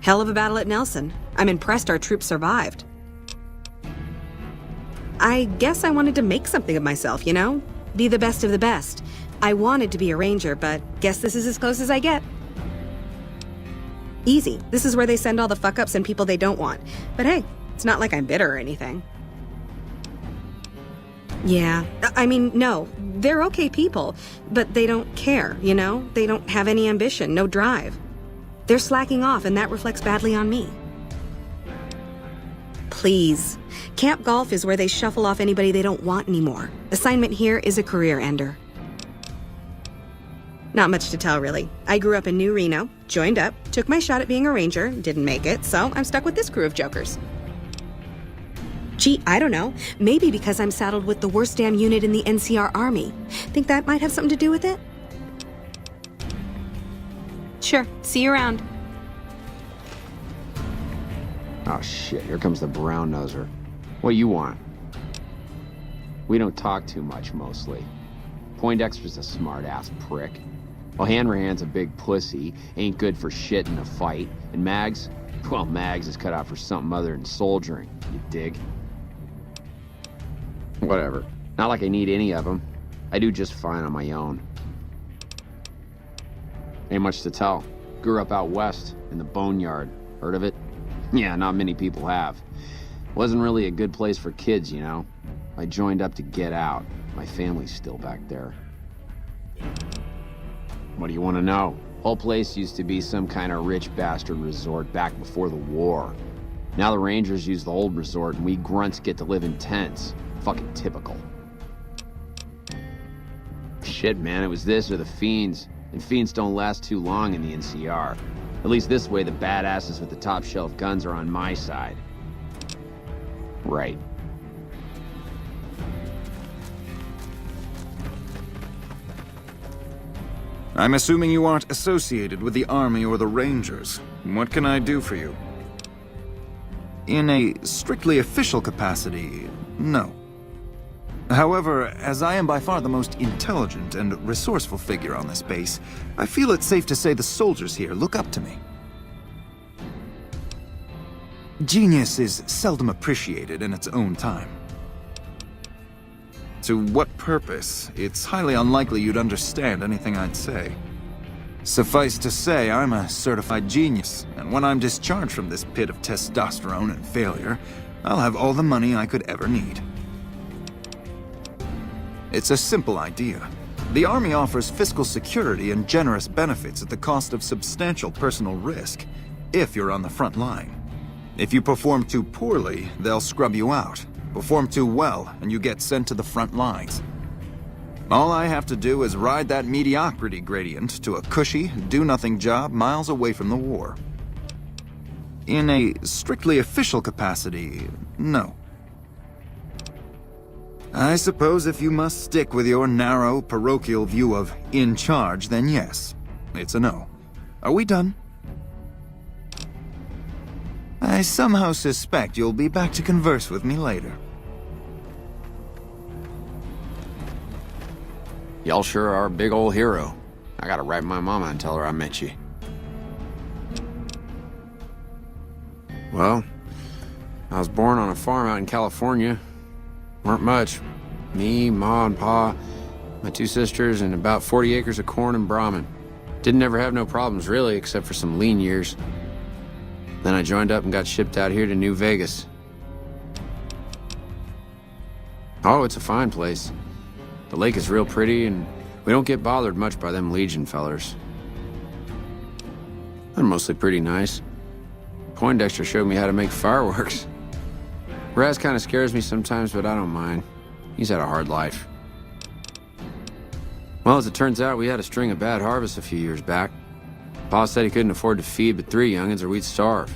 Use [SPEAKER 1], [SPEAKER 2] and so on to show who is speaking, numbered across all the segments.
[SPEAKER 1] Hell of a battle at Nelson. I'm impressed our troops survived. I guess I wanted to make something of myself, you know? Be the best of the best. I wanted to be a ranger, but guess this is as close as I get. Easy. This is where they send all the fuck-ups and people they don't want. But hey, it's not like I'm bitter or anything. Yeah, I mean, no, they're okay people, but they don't care, you know? They don't have any ambition, no drive. They're slacking off, and that reflects badly on me. Please. Camp Golf is where they shuffle off anybody they don't want anymore. Assignment here is a career ender. Not much to tell, really. I grew up in New Reno, joined up, took my shot at being a ranger, didn't make it, so I'm stuck with this crew of jokers. Gee, I don't know. Maybe because I'm saddled with the worst damn unit in the NCR Army. Think that might have something to do with it? Sure. See you around.
[SPEAKER 2] Oh shit, here comes the brown noser. What do you want? We don't talk too much, mostly. Poindexter's a smart-ass prick. While Hanrahan's a big pussy, ain't good for shit in a fight. And Mags? Well, Mags is cut out for something other than soldiering, you dig? Whatever. Not like I need any of them. I do just fine on my own. Ain't much to tell. Grew up out west, in the Boneyard. Heard of it? Yeah, not many people have. Wasn't really a good place for kids, you know? I joined up to get out. My family's still back there. What do you want to know? Whole place used to be some kind of rich bastard resort back before the war. Now the Rangers use the old resort and we grunts get to live in tents. Fucking typical. Shit, man, it was this or the Fiends. And Fiends don't last too long in the NCR. At least this way the badasses with the top shelf guns are on my side. Right.
[SPEAKER 3] I'm assuming you aren't associated with the Army or the Rangers. What can I do for you? In a strictly official capacity, no. However, as I am by far the most intelligent and resourceful figure on this base, I feel it's safe to say the soldiers here look up to me. Genius is seldom appreciated in its own time. To what purpose? It's highly unlikely you'd understand anything I'd say. Suffice to say, I'm a certified genius, and when I'm discharged from this pit of testosterone and failure, I'll have all the money I could ever need. It's a simple idea. The Army offers fiscal security and generous benefits at the cost of substantial personal risk, if you're on the front line. If you perform too poorly, they'll scrub you out. Perform too well, and you get sent to the front lines. All I have to do is ride that mediocrity gradient to a cushy, do-nothing job miles away from the war. In a strictly official capacity, no. I suppose if you must stick with your narrow, parochial view of in charge, then yes, it's a no. Are we done? I somehow suspect you'll be back to converse with me later.
[SPEAKER 2] Y'all sure are a big old hero. I gotta write my mama and tell her I met you. Well, I was born on a farm out in California. Weren't much. Me, Ma, and Pa, my two sisters, and about 40 acres of corn and Brahmin. Didn't ever have no problems, really, except for some lean years. Then I joined up and got shipped out here to New Vegas. Oh, it's a fine place. The lake is real pretty, and we don't get bothered much by them Legion fellers. They're mostly pretty nice. Poindexter showed me how to make fireworks. Raz kind of scares me sometimes, but I don't mind. He's had a hard life. Well, as it turns out, we had a string of bad harvests a few years back. Pa said he couldn't afford to feed but 3 young'uns or we'd starve.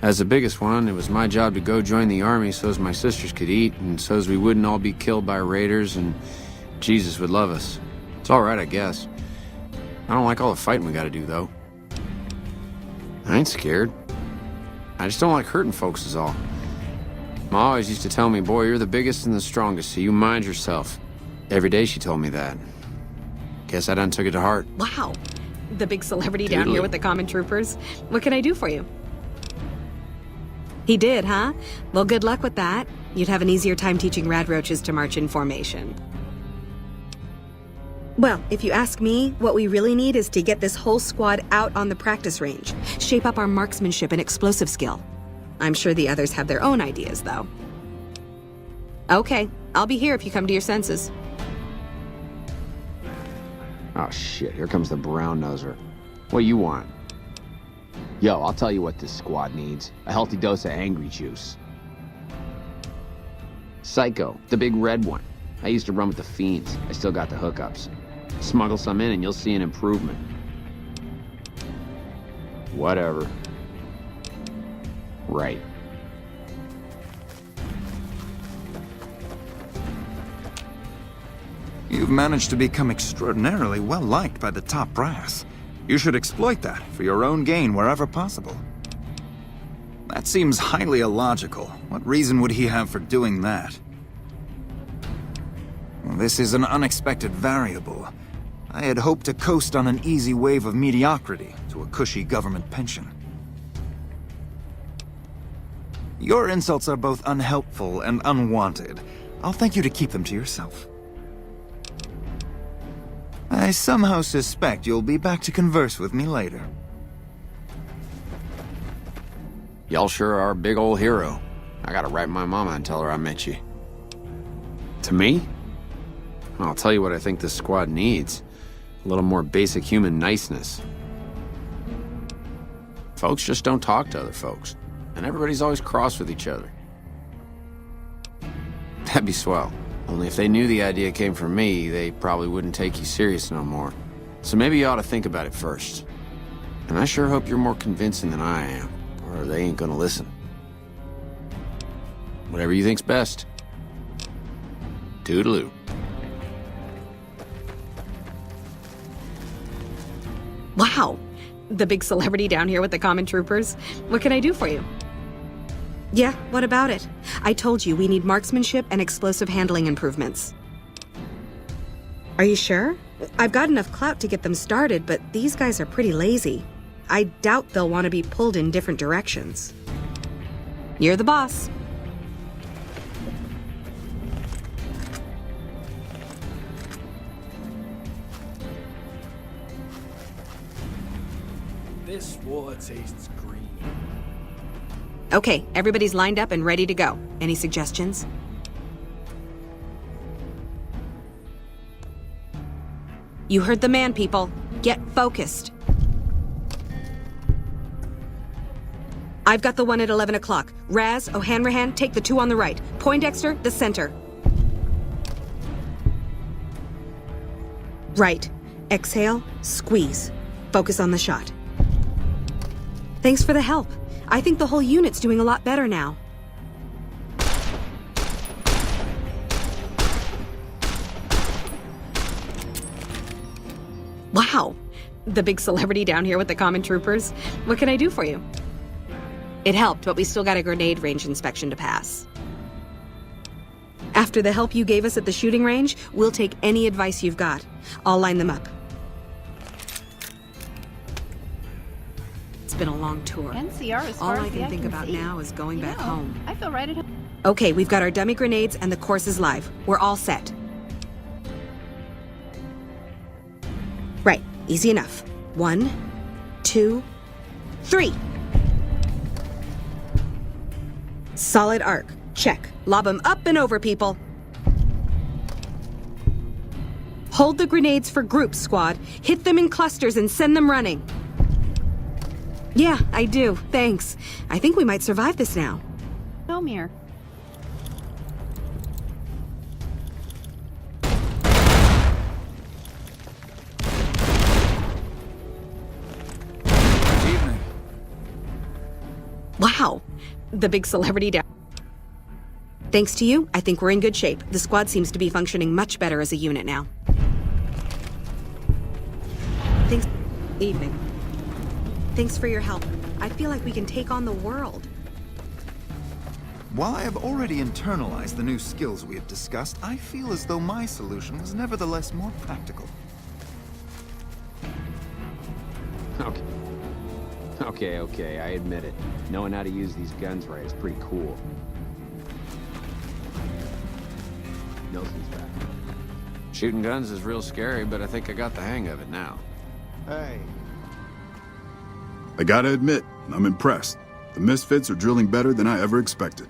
[SPEAKER 2] As the biggest one, it was my job to go join the Army so's my sisters could eat and so's we wouldn't all be killed by raiders and Jesus would love us. It's all right, I guess. I don't like all the fighting we gotta do, though. I ain't scared. I just don't like hurting folks is all. Ma always used to tell me, boy, you're the biggest and the strongest, so you mind yourself. Every day she told me that. Guess I done took it to heart.
[SPEAKER 1] Wow. The big celebrity down here with the common troopers. What can I do for you? He did, huh? Well, good luck with that. You'd have an easier time teaching rad roaches to march in formation. Well, if you ask me, what we really need is to get this whole squad out on the practice range. Shape up our marksmanship and explosive skill. I'm sure the others have their own ideas, though. Okay, I'll be here if you come to your senses.
[SPEAKER 2] Oh shit, here comes the brown noser. What you want? Yo, I'll tell you what this squad needs. A healthy dose of angry juice. Psycho, the big red one. I used to run with the fiends. I still got the hookups. Smuggle some in and you'll see an improvement. Whatever. Right.
[SPEAKER 3] You've managed to become extraordinarily well-liked by the top brass. You should exploit that for your own gain wherever possible. That seems highly illogical. What reason would he have for doing that? Well, this is an unexpected variable. I had hoped to coast on an easy wave of mediocrity to a cushy government pension. Your insults are both unhelpful and unwanted. I'll thank you to keep them to yourself. I somehow suspect you'll be back to converse with me later.
[SPEAKER 2] Y'all sure are a big old hero. I gotta write my mama and tell her I met you. To me? I'll tell you what I think this squad needs. A little more basic human niceness. Folks just don't talk to other folks. And everybody's always cross with each other. That'd be swell. Only if they knew the idea came from me, they probably wouldn't take you serious no more. So maybe you ought to think about it first. And I sure hope you're more convincing than I am, or they ain't gonna listen. Whatever you think's best. Toodaloo.
[SPEAKER 1] Wow! The big celebrity down here with the common troopers. What can I do for you? Yeah, what about it? I told you we need marksmanship and explosive handling improvements. Are you sure? I've got enough clout to get them started, but these guys are pretty lazy. I doubt they'll want to be pulled in different directions. You're the boss.
[SPEAKER 4] This water tastes green.
[SPEAKER 1] Okay, everybody's lined up and ready to go. Any suggestions? You heard the man, people. Get focused. I've got the one at 11 o'clock. Raz, O'Hanrahan, take the two on the right. Poindexter, the center. Right. Exhale, squeeze. Focus on the shot. Thanks for the help. I think the whole unit's doing a lot better now. Wow! The big celebrity down here with the common troopers. What can I do for you? It helped, but we still got a grenade range inspection to pass. After the help you gave us at the shooting range, we'll take any advice you've got. I'll line them up. It's been a long tour.
[SPEAKER 5] NCR as
[SPEAKER 1] All
[SPEAKER 5] far
[SPEAKER 1] I
[SPEAKER 5] as the
[SPEAKER 1] can
[SPEAKER 5] eye
[SPEAKER 1] think
[SPEAKER 5] can
[SPEAKER 1] about
[SPEAKER 5] see.
[SPEAKER 1] now is going back home.
[SPEAKER 5] I feel right at home.
[SPEAKER 1] Okay, we've got our dummy grenades and the course is live. We're all set. Right, easy enough. 1, 2, 3. Solid arc. Check. Lob them up and over, people. Hold the grenades for groups, squad. Hit them in clusters and send them running. Yeah, I do. Thanks. I think we might survive this now.
[SPEAKER 5] Home here.
[SPEAKER 3] Good evening.
[SPEAKER 1] Wow. The big celebrity down. Thanks to you, I think we're in good shape. The squad seems to be functioning much better as a unit now. Thanks. Evening. Thanks for your help. I feel like we can take on the world.
[SPEAKER 3] While I have already internalized the new skills we have discussed, I feel as though my solution was nevertheless more practical.
[SPEAKER 2] Okay. Okay, I admit it. Knowing how to use these guns right is pretty cool. Nelson's back. Shooting guns is real scary, but I think I got the hang of it now.
[SPEAKER 4] Hey.
[SPEAKER 5] I gotta admit, I'm impressed. The Misfits are drilling better than I ever expected.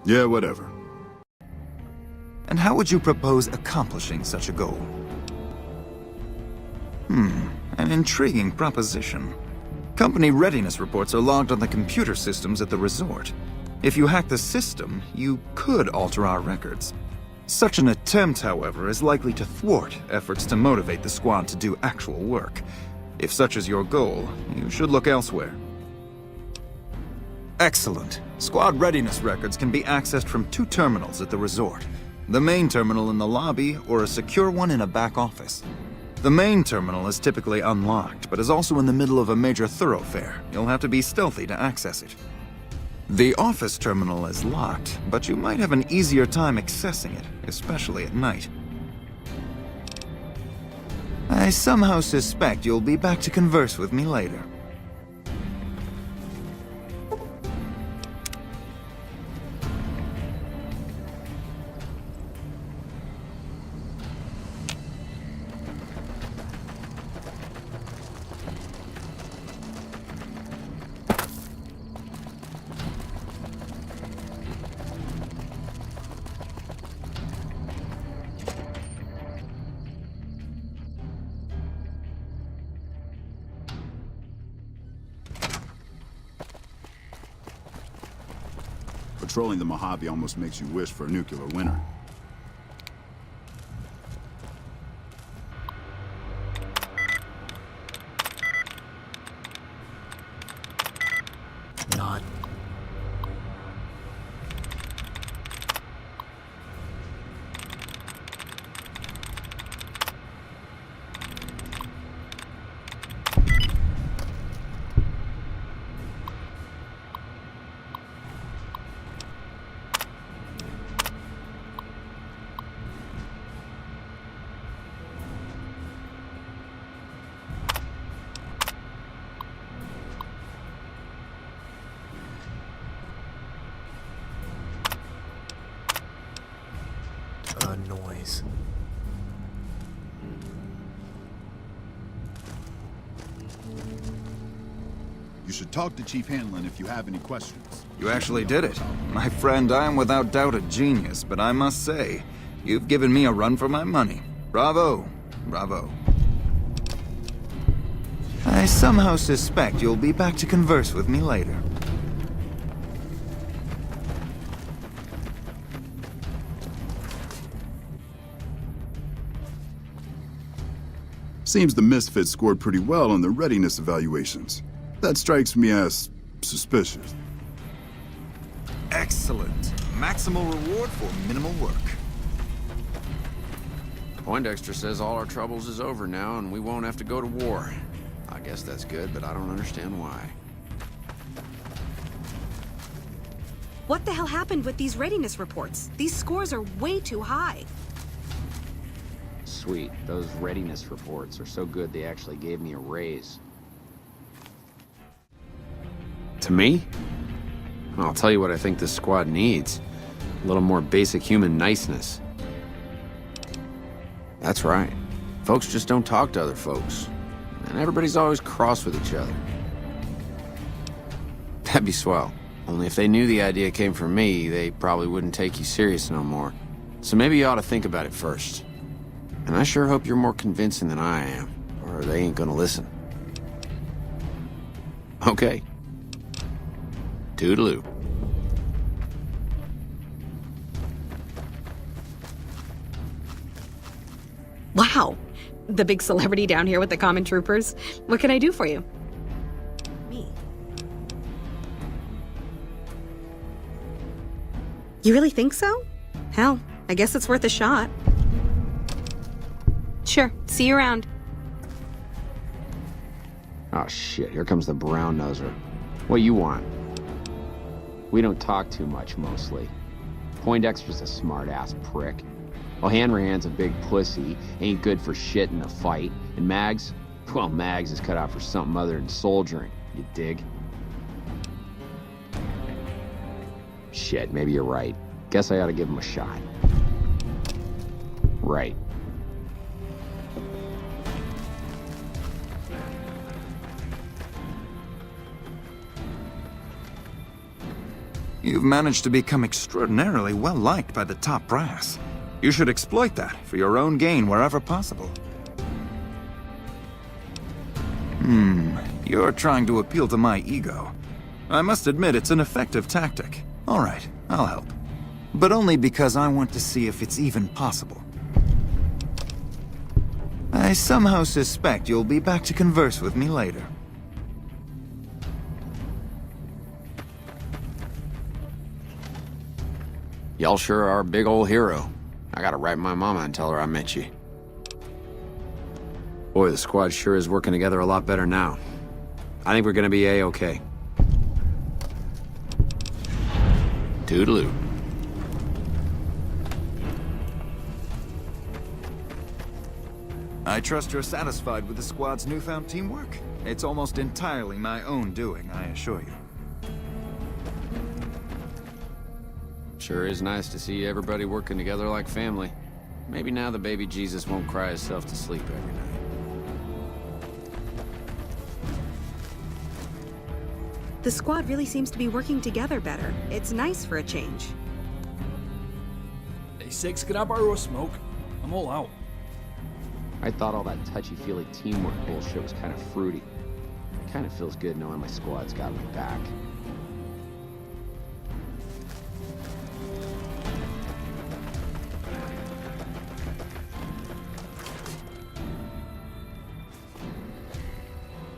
[SPEAKER 5] Yeah, whatever.
[SPEAKER 3] And how would you propose accomplishing such a goal? An intriguing proposition. Company readiness reports are logged on the computer systems at the resort. If you hack the system, you could alter our records. Such an attempt, however, is likely to thwart efforts to motivate the squad to do actual work. If such is your goal, you should look elsewhere. Excellent. Squad readiness records can be accessed from 2 terminals at the resort. The main terminal in the lobby, or a secure one in a back office. The main terminal is typically unlocked, but is also in the middle of a major thoroughfare. You'll have to be stealthy to access it. The office terminal is locked, but you might have an easier time accessing it, especially at night. I somehow suspect you'll be back to converse with me later.
[SPEAKER 5] Patrolling the Mojave almost makes you wish for a nuclear winter.
[SPEAKER 4] Not. Noise.
[SPEAKER 5] You should talk to Chief Hanlon if you have any questions.
[SPEAKER 3] You actually did it. My friend, I am without doubt a genius, but I must say, you've given me a run for my money. Bravo. Bravo. I somehow suspect you'll be back to converse with me later.
[SPEAKER 5] Seems the Misfits scored pretty well on their readiness evaluations. That strikes me as suspicious.
[SPEAKER 3] Excellent. Maximal reward for minimal work.
[SPEAKER 2] Poindexter says all our troubles is over now and we won't have to go to war. I guess that's good, but I don't understand why.
[SPEAKER 1] What the hell happened with these readiness reports? These scores are way too high.
[SPEAKER 2] Sweet. Those readiness reports are so good they actually gave me a raise. To me? I'll tell you what I think this squad needs. A little more basic human niceness. That's right. Folks just don't talk to other folks. And everybody's always cross with each other. That'd be swell. Only if they knew the idea came from me, they probably wouldn't take you serious no more. So maybe you ought to think about it first. And I sure hope you're more convincing than I am, or they ain't gonna listen. Okay. Toodaloo.
[SPEAKER 1] Wow. The big celebrity down here with the common troopers. What can I do for you? Me. You really think so? Hell, I guess it's worth a shot. Sure. See you around.
[SPEAKER 2] Oh shit, here comes the brown noser. What you want? We don't talk too much, mostly. Poindexter's a smart-ass prick. Well, Hanrahan's a big pussy, ain't good for shit in a fight. And Mags, Well, Mags is cut out for something other than soldiering, you dig? Shit, maybe you're right. Guess I ought to give him a shot. Right.
[SPEAKER 3] You've managed to become extraordinarily well-liked by the top brass. You should exploit that for your own gain wherever possible. You're trying to appeal to my ego. I must admit it's an effective tactic. All right, I'll help. But only because I want to see if it's even possible. I somehow suspect you'll be back to converse with me later.
[SPEAKER 2] Y'all sure are a big old hero. I gotta write my mama and tell her I met you. Boy, the squad sure is working together a lot better now. I think we're gonna be A-okay. Toodaloo.
[SPEAKER 3] I trust you're satisfied with the squad's newfound teamwork. It's almost entirely my own doing, I assure you.
[SPEAKER 2] Sure is nice to see everybody working together like family. Maybe now the baby Jesus won't cry himself to sleep every night.
[SPEAKER 1] The squad really seems to be working together better. It's nice for a change.
[SPEAKER 4] Hey, Six, can I borrow a smoke? I'm all out.
[SPEAKER 2] I thought all that touchy-feely teamwork bullshit was kind of fruity. Kind of feels good knowing my squad's got my back.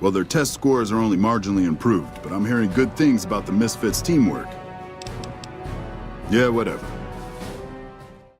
[SPEAKER 5] Well, their test scores are only marginally improved, but I'm hearing good things about the Misfits' teamwork. Yeah, whatever.